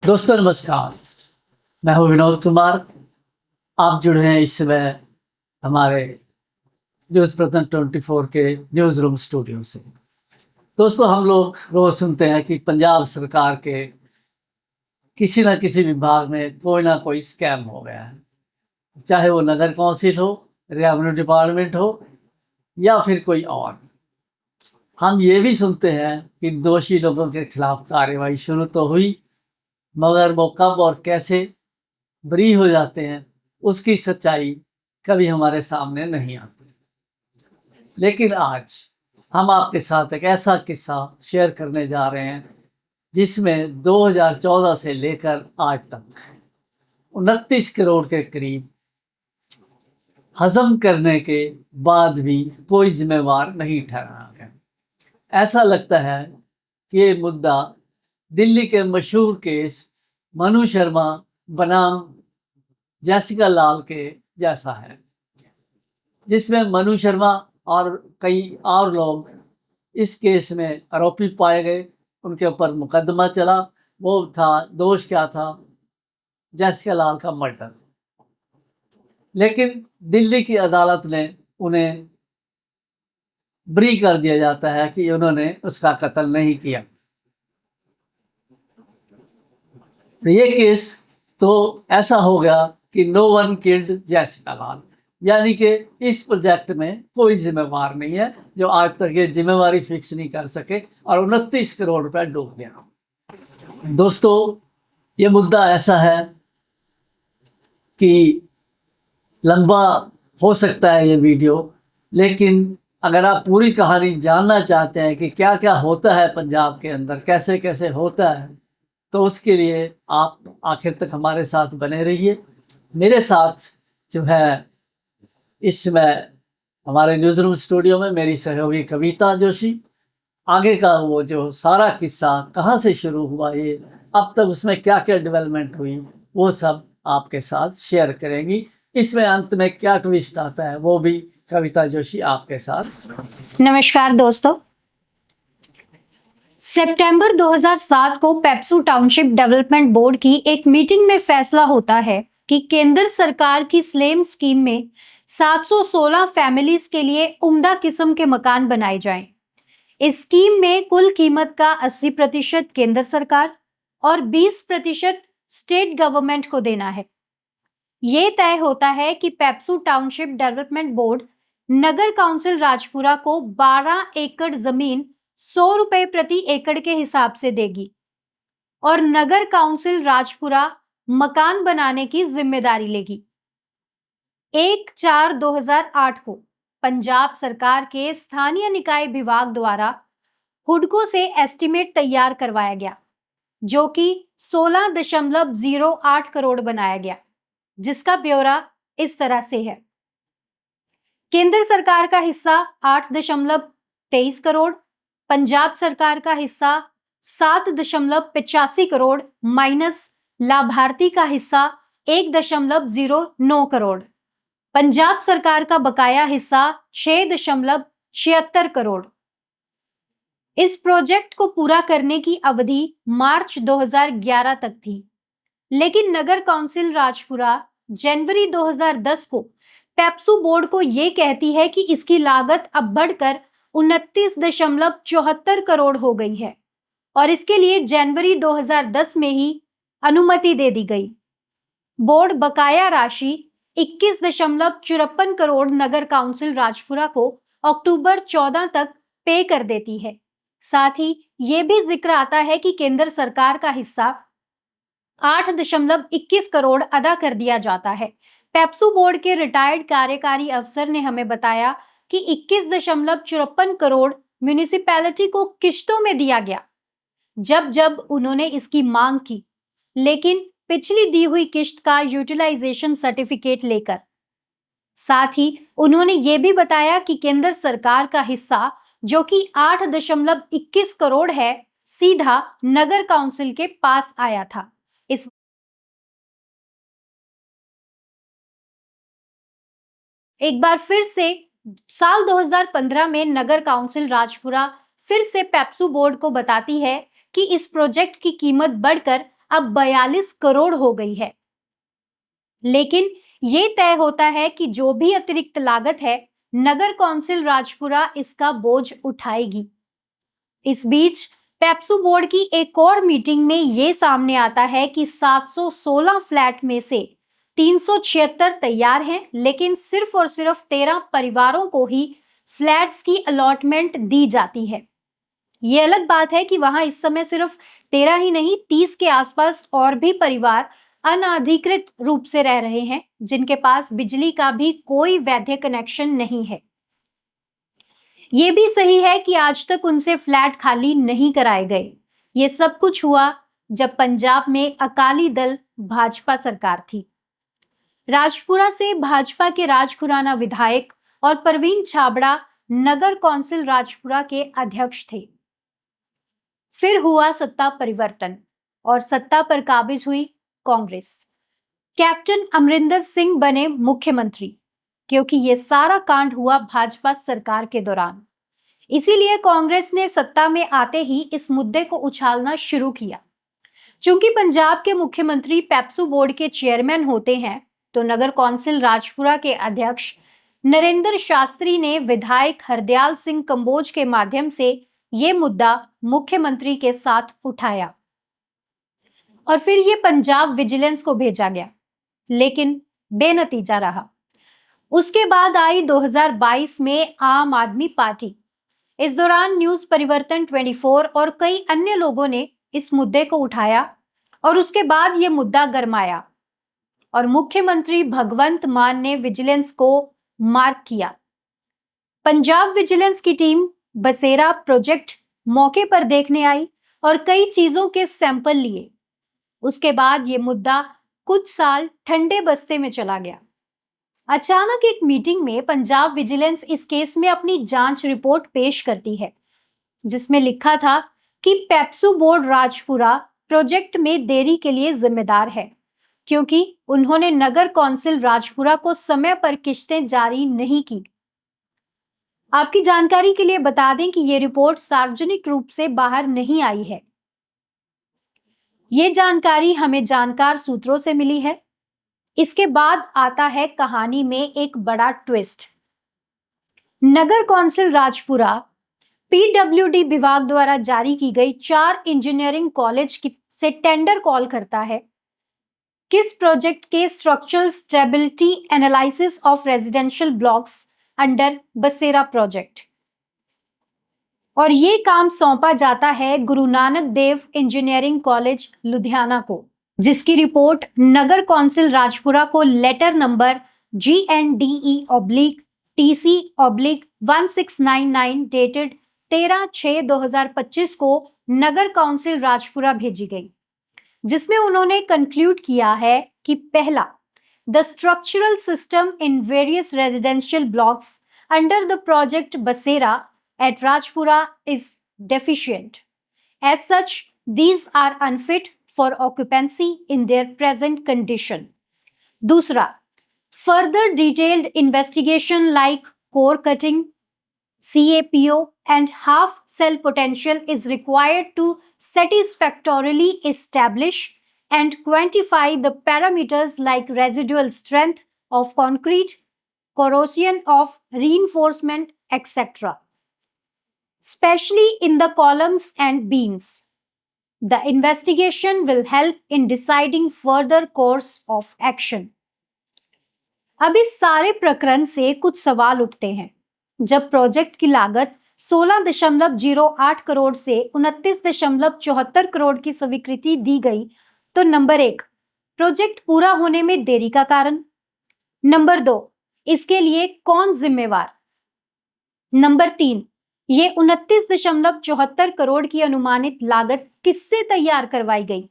दोस्तों नमस्कार, मैं हूं विनोद कुमार। आप जुड़े हैं इस समय हमारे न्यूज़ प्रथम 24 के न्यूज़ रूम स्टूडियो से। दोस्तों, हम लोग रोज सुनते हैं कि पंजाब सरकार के किसी न किसी विभाग में कोई ना कोई स्कैम हो गया है, चाहे वो नगर कौंसिल हो, रेवेन्यू डिपार्टमेंट हो या फिर कोई और। हम ये भी सुनते हैं कि दोषी लोगों के खिलाफ कार्रवाई शुरू तो हुई, मगर वो कब और कैसे बरी हो जाते हैं उसकी सच्चाई कभी हमारे सामने नहीं आती। लेकिन आज हम आपके साथ एक ऐसा किस्सा शेयर करने जा रहे हैं जिसमें 2014 से लेकर आज तक 29 करोड़ के करीब हजम करने के बाद भी कोई जिम्मेवार नहीं ठहरा है। ऐसा लगता है कि ये मुद्दा दिल्ली के मशहूर केस मनु शर्मा बनाम जैसिका लाल के जैसा है, जिसमें मनु शर्मा और कई और लोग इस केस में आरोपी पाए गए। उनके ऊपर मुकदमा चला। वो था, दोष क्या था? जैसिका लाल का मर्डर। लेकिन दिल्ली की अदालत ने उन्हें बरी कर दिया जाता है कि उन्होंने उसका कत्ल नहीं किया। ये केस तो ऐसा हो गया कि नो वन किल्ड जैसिका लाल, यानी कि इस प्रोजेक्ट में कोई जिम्मेवार नहीं है जो आज तक ये जिम्मेवारी फिक्स नहीं कर सके और 29 करोड़ रुपए डूब गया। दोस्तों, ये मुद्दा ऐसा है कि लंबा हो सकता है ये वीडियो, लेकिन अगर आप पूरी कहानी जानना चाहते हैं कि क्या क्या होता है पंजाब के अंदर, कैसे कैसे होता है, तो उसके लिए आप आखिर तक हमारे साथ बने रहिए। मेरे साथ जो है इस समय हमारे न्यूज़ रूम स्टूडियो में मेरी सहयोगी कविता जोशी। आगे का वो जो सारा किस्सा कहाँ से शुरू हुआ, ये अब तक उसमें क्या क्या डेवलपमेंट हुई, वो सब आपके साथ शेयर करेंगी। इसमें अंत में क्या ट्विस्ट आता है वो भी कविता जोशी आपके साथ। नमस्कार दोस्तों, सितंबर 2007 को पेप्सू टाउनशिप डेवलपमेंट बोर्ड की एक मीटिंग में फैसला होता है कि केंद्र सरकार की स्लेम स्कीम में 716 फैमिलीज के लिए उम्दा किस्म के मकान बनाए जाएं। इस स्कीम में कुल कीमत का 80% केंद्र सरकार और 20% स्टेट गवर्नमेंट को देना है। ये तय होता है कि पेप्सू टाउनशिप डेवलपमेंट बोर्ड नगर काउंसिल राजपुरा को 12 एकड़ जमीन 100 रुपए प्रति एकड़ के हिसाब से देगी और नगर काउंसिल राजपुरा मकान बनाने की जिम्मेदारी लेगी। 1/4/2008 को पंजाब सरकार के स्थानीय निकाय विभाग द्वारा हुडको से एस्टीमेट तैयार करवाया गया, जो कि 16.08 करोड़ बनाया गया, जिसका ब्यौरा इस तरह से है। केंद्र सरकार का हिस्सा 8.23 करोड़, पंजाब सरकार का हिस्सा 7.85 करोड़ माइनस लाभार्थी का हिस्सा 1.09 करोड़। पंजाब सरकार का बकाया हिस्सा 6.76 करोड़। इस प्रोजेक्ट को पूरा करने की अवधि मार्च 2011 तक थी, लेकिन नगर काउंसिल राजपुरा जनवरी 2010 को पेप्सू बोर्ड को यह कहती है कि इसकी लागत अब बढ़कर 29.74 करोड़ हो गई है और इसके लिए जनवरी 2010 में ही अनुमति दे दी गई। बोर्ड बकाया राशि 21.54 करोड़ नगर काउंसिल राजपुरा को अक्टूबर 14 तक पे कर देती है। साथ ही यह भी जिक्र आता है कि केंद्र सरकार का हिस्सा 8.21 करोड़ अदा कर दिया जाता है। पेप्सू बोर्ड के रिटायर्ड कार्यकारी अफसर ने हमें बताया कि 21.54 करोड़ म्युनिसिपैलिटी को किश्तों में दिया गया जब जब उन्होंने इसकी मांग की, लेकिन पिछली दी हुई किश्त का यूटिलाइजेशन सर्टिफिकेट लेकर। साथ ही उन्होंने ये भी बताया कि केंद्र सरकार का हिस्सा, जो कि 8.21 करोड़ है, सीधा नगर काउंसिल के पास आया था। इस एक बार फिर से साल 2015 में नगर काउंसिल राजपुरा फिर से पेप्सू बोर्ड को बताती है कि इस प्रोजेक्ट की कीमत बढ़कर अब 42 करोड़ हो गई है। लेकिन ये तय होता है कि जो भी अतिरिक्त लागत है, नगर कौंसिल राजपुरा इसका बोझ उठाएगी। इस बीच पेप्सू बोर्ड की एक और मीटिंग में ये सामने आता है कि 716 फ्लैट में से 376 तैयार हैं, लेकिन सिर्फ और सिर्फ 13 परिवारों को ही फ्लैट्स की अलॉटमेंट दी जाती है। ये अलग बात है कि वहां इस समय सिर्फ 13 ही नहीं, 30 के आसपास और भी परिवार अनाधिकृत रूप से रह रहे हैं, जिनके पास बिजली का भी कोई वैध कनेक्शन नहीं है। ये भी सही है कि आज तक उनसे फ्लैट खाली नहीं कराए गए। ये सब कुछ हुआ जब पंजाब में अकाली दल भाजपा सरकार थी। राजपुरा से भाजपा के राजखुराना विधायक और परवीन छाबड़ा नगर कौंसिल राजपुरा के अध्यक्ष थे। फिर हुआ सत्ता परिवर्तन और सत्ता पर काबिज हुई कांग्रेस। कैप्टन अमरिंदर सिंह बने मुख्यमंत्री, क्योंकि ये सारा कांड हुआ भाजपा सरकार के दौरान। इसीलिए कांग्रेस ने सत्ता में आते ही इस मुद्दे को उछालना शुरू किया। चूंकि पंजाब के मुख्यमंत्री पेप्सू बोर्ड के चेयरमैन होते हैं, तो नगर कौंसिल राजपुरा के अध्यक्ष नरेंद्र शास्त्री ने विधायक हरदयाल सिंह कंबोज के माध्यम से ये मुद्दा मुख्यमंत्री के साथ उठाया और फिर ये पंजाब विजिलेंस को भेजा गया, लेकिन बेनतीजा रहा। उसके बाद आई 2022 में आम आदमी पार्टी। इस दौरान न्यूज परिवर्तन 24 और कई अन्य लोगों ने इस मुद्दे को उठाया और उसके बाद ये मुद्दा गरमाया और मुख्यमंत्री भगवंत मान ने विजिलेंस को मार्क किया। पंजाब विजिलेंस की टीम बसेरा प्रोजेक्ट मौके पर देखने आई और कई चीजों के सैंपल लिए। उसके बाद ये मुद्दा कुछ साल ठंडे बस्ते में चला गया। अचानक एक मीटिंग में पंजाब विजिलेंस इस केस में अपनी जांच रिपोर्ट पेश करती है, जिसमें लिखा था कि पेप्सू बोर्ड राजपुरा प्रोजेक्ट में देरी के लिए जिम्मेदार है, क्योंकि उन्होंने नगर कौंसिल राजपुरा को समय पर किश्तें जारी नहीं की। आपकी जानकारी के लिए बता दें कि यह रिपोर्ट सार्वजनिक रूप से बाहर नहीं आई है। ये जानकारी हमें जानकार सूत्रों से मिली है। इसके बाद आता है कहानी में एक बड़ा ट्विस्ट। नगर कौंसिल राजपुरा पीडब्ल्यूडी विभाग द्वारा जारी की गई 4 इंजीनियरिंग कॉलेज से टेंडर कॉल करता है किस प्रोजेक्ट के structural stability analysis of residential blocks under बसेरा प्रोजेक्ट, और ये काम सौंपा जाता है गुरु नानक देव इंजीनियरिंग कॉलेज लुधियाना को, जिसकी रिपोर्ट नगर कौंसिल राजपुरा को लेटर नंबर GNDE/TC/1699 डेटेड 13/6/2025 को नगर कौंसिल राजपुरा भेजी गई, जिसमें उन्होंने कंक्लूड किया है कि पहला, the structural system in various residential blocks under the project बसेरा at Rajpura is deficient. As such, these are unfit for occupancy in their present condition. दूसरा, further detailed investigation like core cutting, CAPO and half cell potential is required to satisfactorily establish and quantify the parameters like residual strength of concrete, corrosion of reinforcement, etc. especially in the columns and beams. The investigation will help in deciding further course of action. अब इस सारे प्रकरण से कुछ सवाल उठते हैं। जब प्रोजेक्ट की लागत 16.08 करोड़ से 29.74 करोड़ की स्वीकृति दी गई, तो नंबर 1, प्रोजेक्ट पूरा होने में देरी का कारण। नंबर 2, इसके लिए कौन जिम्मेवार। नंबर 3, ये 29.74 करोड़ की अनुमानित लागत किससे तैयार करवाई गई?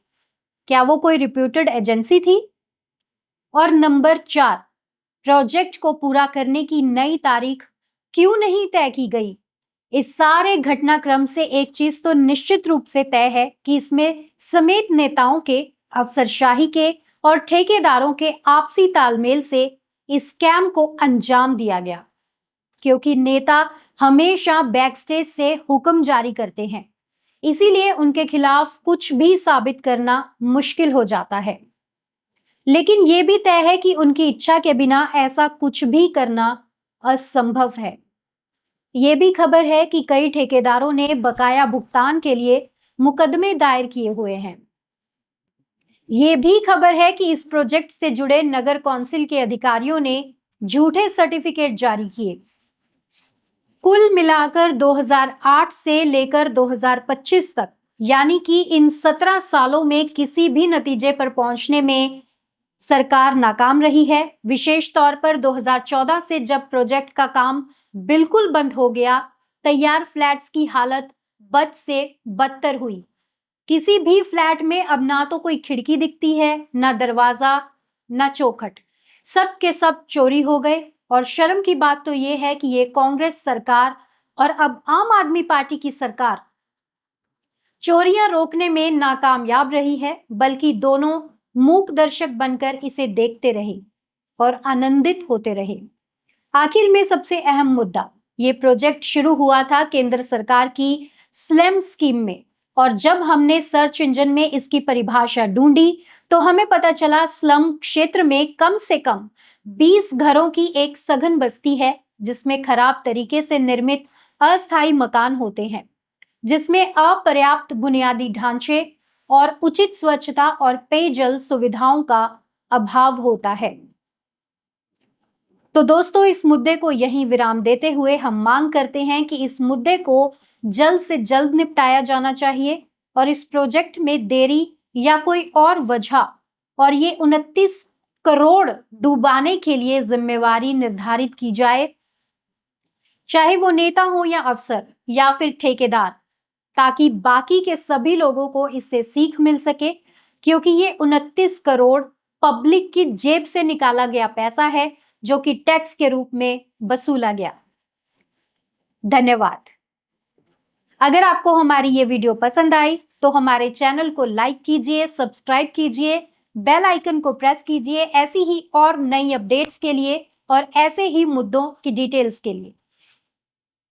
क्या वो कोई रिप्यूटेड एजेंसी थी? और नंबर 4, प्रोजेक्ट को पूरा करने की नई तारीख क्यों नहीं तय की गई? इस सारे घटनाक्रम से एक चीज तो निश्चित रूप से तय है कि इसमें समेत नेताओं के, अफसरशाही के और ठेकेदारों के आपसी तालमेल से इस स्कैम को अंजाम दिया गया, क्योंकि नेता हमेशा बैकस्टेज से हुक्म जारी करते हैं। इसीलिए उनके खिलाफ कुछ भी साबित करना मुश्किल हो जाता है। लेकिन ये भी तय है कि उनकी इच्छा के बिना ऐसा कुछ भी करना असंभव है। ये भी खबर है कि कई ठेकेदारों ने बकाया भुगतान के लिए मुकदमे दायर किए हुए हैं। ये भी खबर है कि इस प्रोजेक्ट से जुड़े नगर कौंसिल के अधिकारियों ने झूठे सर्टिफिकेट जारी किए। कुल मिलाकर 2008 से लेकर 2025 तक, यानी कि इन 17 सालों में किसी भी नतीजे पर पहुंचने में सरकार नाकाम रही है। विशेष तौर पर 2014 से जब प्रोजेक्ट का काम बिल्कुल बंद हो गया, तैयार फ्लैट्स की हालत बद से बदतर हुई। किसी भी फ्लैट में अब ना तो कोई खिड़की दिखती है, ना दरवाजा, ना चौखट, सब के सब चोरी हो गए। और शर्म की बात तो ये है कि ये कांग्रेस सरकार और अब आम आदमी पार्टी की सरकार चोरियां रोकने में नाकामयाब रही है, बल्कि दोनों मूक दर्शक बनकर इसे देखते रहे और आनंदित होते रहे। आखिर में सबसे अहम मुद्दा, ये प्रोजेक्ट शुरू हुआ था केंद्र सरकार की स्लम स्कीम में, और जब हमने सर्च इंजन में इसकी परिभाषा ढूंढी तो हमें पता चला स्लम क्षेत्र में कम से कम 20 घरों की एक सघन बस्ती है, जिसमें खराब तरीके से निर्मित अस्थायी मकान होते हैं, जिसमें अपर्याप्त बुनियादी ढांचे और उचित स्वच्छता और पेयजल सुविधाओं का अभाव होता है। तो दोस्तों, इस मुद्दे को यहीं विराम देते हुए हम मांग करते हैं कि इस मुद्दे को जल्द से जल्द निपटाया जाना चाहिए और इस प्रोजेक्ट में देरी या कोई और वजह और ये 29 करोड़ डुबाने के लिए जिम्मेवारी निर्धारित की जाए, चाहे वो नेता हो या अफसर या फिर ठेकेदार, ताकि बाकी के सभी लोगों को इससे सीख मिल सके, क्योंकि ये 29 करोड़ पब्लिक की जेब से निकाला गया पैसा है, जो कि टैक्स के रूप में वसूला गया। धन्यवाद। अगर आपको हमारी ये वीडियो पसंद आई तो हमारे चैनल को लाइक कीजिए, सब्सक्राइब कीजिए, बेल आइकन को प्रेस कीजिए ऐसी ही और नई अपडेट्स के लिए और ऐसे ही मुद्दों की डिटेल्स के लिए।